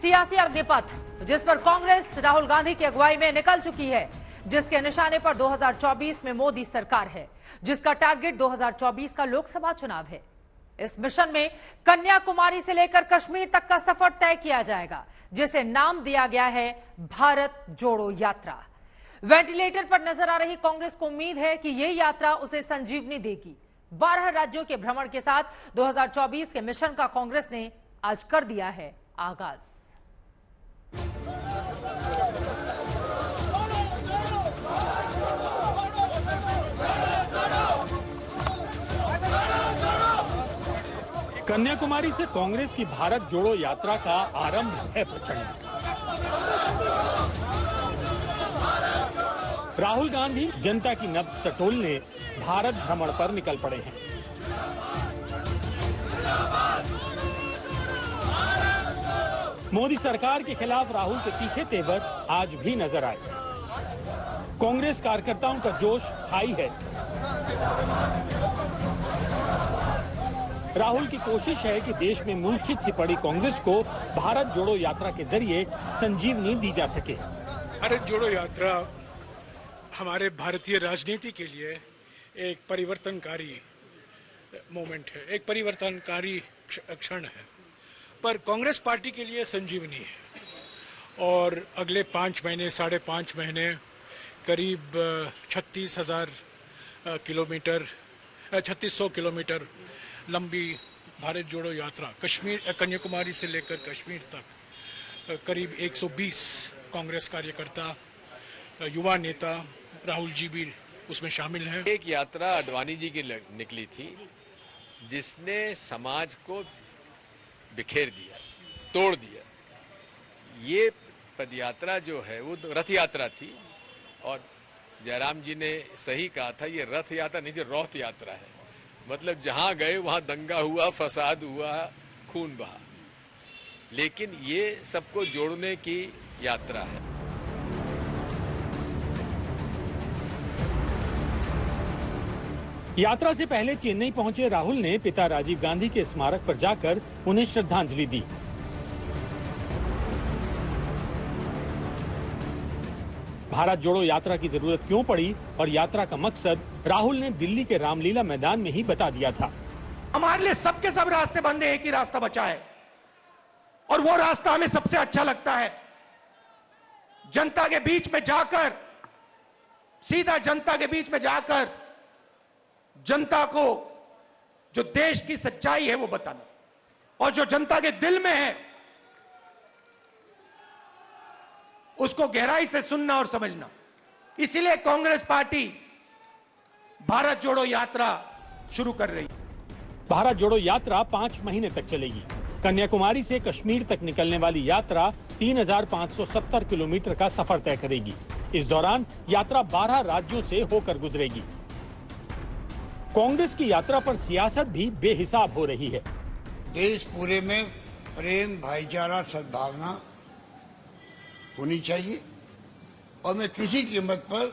सियासी अग्निपथ जिस पर कांग्रेस राहुल गांधी की अगुवाई में निकल चुकी है, जिसके निशाने पर 2024 में मोदी सरकार है, जिसका टारगेट 2024 का लोकसभा चुनाव है। इस मिशन में कन्याकुमारी से लेकर कश्मीर तक का सफर तय किया जाएगा, जिसे नाम दिया गया है भारत जोड़ो यात्रा। वेंटिलेटर पर नजर आ रही कांग्रेस को उम्मीद है कि ये यात्रा उसे संजीवनी देगी। 12 राज्यों के भ्रमण के साथ 2024 के मिशन का कांग्रेस ने आज कर दिया है आगाज। कन्याकुमारी से कांग्रेस की भारत जोड़ो यात्रा का आरंभ है प्रचंड। राहुल गांधी जनता की नब्ज टटोलने भारत भ्रमण पर निकल पड़े हैं। मोदी सरकार के खिलाफ राहुल के तीखे तेवर आज भी नजर आए। कांग्रेस कार्यकर्ताओं का जोश हाई है। राहुल की कोशिश है कि देश में मूर्छित सी पड़ी कांग्रेस को भारत जोड़ो यात्रा के जरिए संजीवनी दी जा सके। भारत जोड़ो यात्रा हमारे भारतीय राजनीति के लिए एक परिवर्तनकारी मोमेंट है, एक परिवर्तनकारी क्षण है, पर कांग्रेस पार्टी के लिए संजीवनी है। और अगले 5 महीने, 5.5 महीने, करीब 3600 किलोमीटर लंबी भारत जोड़ो यात्रा कन्याकुमारी से लेकर कश्मीर तक करीब 120 कांग्रेस कार्यकर्ता, युवा नेता, राहुल जी भी उसमें शामिल हैं। एक यात्रा आडवाणी जी की निकली थी जिसने समाज को बिखेर दिया, तोड़ दिया। ये पदयात्रा जो है वो रथ यात्रा थी और जयराम जी ने सही कहा था, ये रथ यात्रा नहीं थी, रौथ यात्रा है। मतलब जहां गए वहां दंगा हुआ, फसाद हुआ, खून बहा, लेकिन ये सबको जोड़ने की यात्रा है। यात्रा से पहले चेन्नई पहुंचे राहुल ने पिता राजीव गांधी के स्मारक पर जाकर उन्हें श्रद्धांजलि दी। भारत जोड़ो यात्रा की जरूरत क्यों पड़ी और यात्रा का मकसद राहुल ने दिल्ली के रामलीला मैदान में ही बता दिया था। हमारे लिए सबके सब रास्ते बंद है, एक ही रास्ता बचा है और वो रास्ता हमें सबसे अच्छा लगता है। जनता के बीच में जाकर, सीधा जनता के बीच में जाकर जनता को जो देश की सच्चाई है वो बताना और जो जनता के दिल में है उसको गहराई से सुनना और समझना। इसीलिए कांग्रेस पार्टी भारत जोड़ो यात्रा शुरू कर रही है। भारत जोड़ो यात्रा 5 महीने तक चलेगी। कन्याकुमारी से कश्मीर तक निकलने वाली यात्रा 3570 किलोमीटर का सफर तय करेगी। इस दौरान यात्रा 12 राज्यों से होकर गुजरेगी। कांग्रेस की यात्रा पर सियासत भी बेहिसाब हो रही है। देश पूरे में प्रेम, भाईचारा, सद्भावना होनी चाहिए और मैं किसी कीमत पर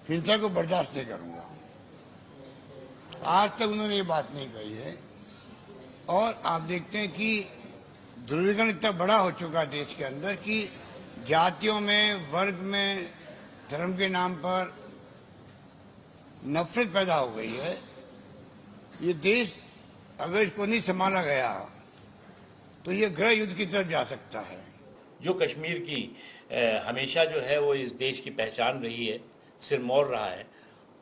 हिंसा को बर्दाश्त नहीं करूंगा। आज तक उन्होंने ये बात नहीं कही है और आप देखते हैं कि ध्रुवीकरण इतना बड़ा हो चुका है देश के अंदर कि जातियों में, वर्ग में, धर्म के नाम पर नफरत पैदा हो गई है। ये देश अगर इसको नहीं संभाला गया तो ये गृह युद्ध की तरफ जा सकता है। जो कश्मीर की हमेशा जो है वो इस देश की पहचान रही है, सिरमौर रहा है,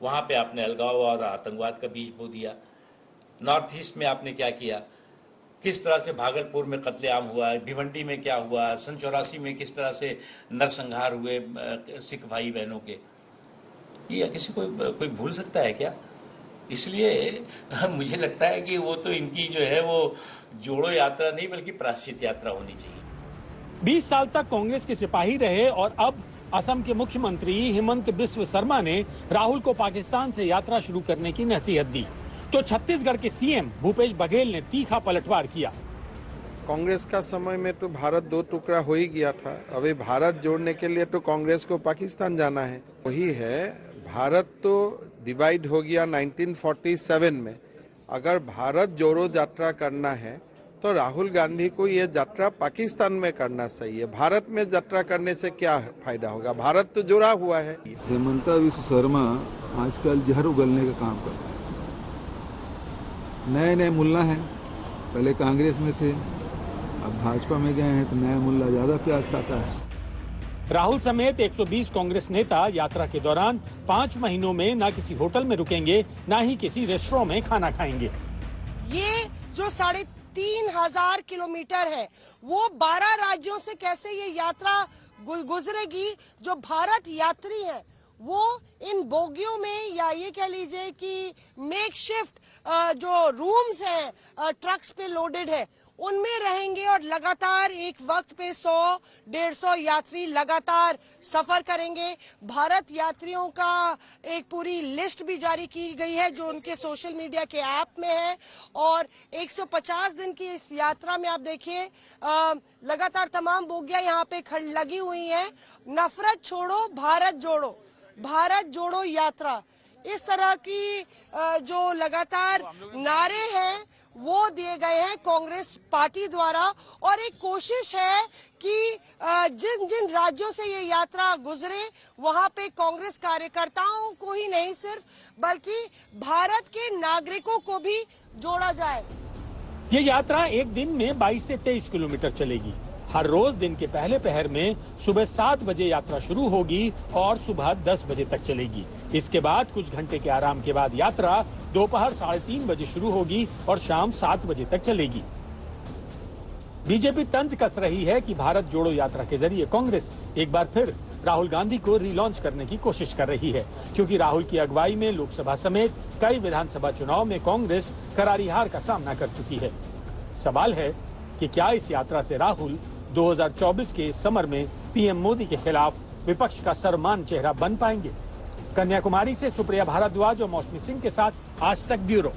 वहाँ पे आपने अलगाव और आतंकवाद का बीज बो दिया। नॉर्थ ईस्ट में आपने क्या किया, किस तरह से भागलपुर में कत्लेआम हुआ, भिवंडी में क्या हुआ, सन 84 में किस तरह से नरसंहार हुए सिख भाई बहनों के, ये किसी को कोई भूल सकता है क्या? इसलिए मुझे लगता है कि वो तो इनकी जो है वो जोड़ो यात्रा नहीं बल्कि प्रायश्चित यात्रा होनी चाहिए। 20 साल तक कांग्रेस के सिपाही रहे और अब असम के मुख्यमंत्री हिमंत बिस्व शर्मा ने राहुल को पाकिस्तान से यात्रा शुरू करने की नसीहत दी, तो छत्तीसगढ़ के सीएम भूपेश बघेल ने तीखा पलटवार किया। कांग्रेस का समय में तो भारत 2 टुकड़ा हो ही गया था। अभी भारत जोड़ने के लिए तो कांग्रेस को पाकिस्तान जाना है। वही है, भारत तो डिवाइड हो गया 1947 में। अगर भारत जोड़ो यात्रा करना है तो राहुल गांधी को ये यात्रा पाकिस्तान में करना सही है। भारत में यात्रा करने से क्या फायदा होगा? भारत तो जुड़ा हुआ है। हेमंता विश्व शर्मा आजकल जहर उगलने का काम कर रहे हैं। नए नए मुल्ला हैं, पहले कांग्रेस में थे, अब भाजपा में गए हैं, तो नया मुल्ला ज्यादा प्याज खाता है। राहुल समेत 120 कांग्रेस नेता यात्रा के दौरान 5 महीनों में न किसी होटल में रुकेंगे, न ही किसी रेस्टोरेंट में खाना खाएंगे। ये जो 3,500 किलोमीटर है, वो 12 राज्यों से कैसे ये यात्रा गुजरेगी? जो भारत यात्री हैं, वो इन बोगियों में, या ये कह लीजिए कि मेकशिफ्ट जो रूम्स हैं ट्रक्स पे लोडेड है, उनमें रहेंगे और लगातार एक वक्त पे 100-150 यात्री लगातार सफर करेंगे। भारत यात्रियों का एक पूरी लिस्ट भी जारी की गई है जो उनके सोशल मीडिया के ऐप में है, और 150 दिन की इस यात्रा में आप देखिए लगातार तमाम बोगियां यहाँ पे लगी हुई हैं। नफरत छोड़ो भारत जोड़ो, भारत जोड़ो यात्रा, इस तरह की जो लगातार नारे हैं वो दिए गए हैं कांग्रेस पार्टी द्वारा, और एक कोशिश है कि जिन जिन राज्यों से ये यात्रा गुजरे वहां पे कांग्रेस कार्यकर्ताओं को ही नहीं सिर्फ, बल्कि भारत के नागरिकों को भी जोड़ा जाए। ये यात्रा एक दिन में 22 से 23 किलोमीटर चलेगी। हर रोज दिन के पहले पहर में सुबह 7 बजे यात्रा शुरू होगी और सुबह 10 बजे तक चलेगी। इसके बाद कुछ घंटे के आराम के बाद यात्रा दोपहर 3:30 बजे शुरू होगी और शाम 7 बजे तक चलेगी। बीजेपी तंज कस रही है कि भारत जोड़ो यात्रा के जरिए कांग्रेस एक बार फिर राहुल गांधी को रीलॉन्च करने की कोशिश कर रही है, क्योंकि राहुल की अगुवाई में लोकसभा समेत कई विधानसभा चुनाव में कांग्रेस करारी हार का सामना कर चुकी है। सवाल है कि क्या इस यात्रा से राहुल 2024 के समर में पीएम मोदी के खिलाफ विपक्ष का सर्वमान्य चेहरा बन पाएंगे? कन्याकुमारी से सुप्रिया भारद्वाज और मौसमी सिंह के साथ आज तक ब्यूरो।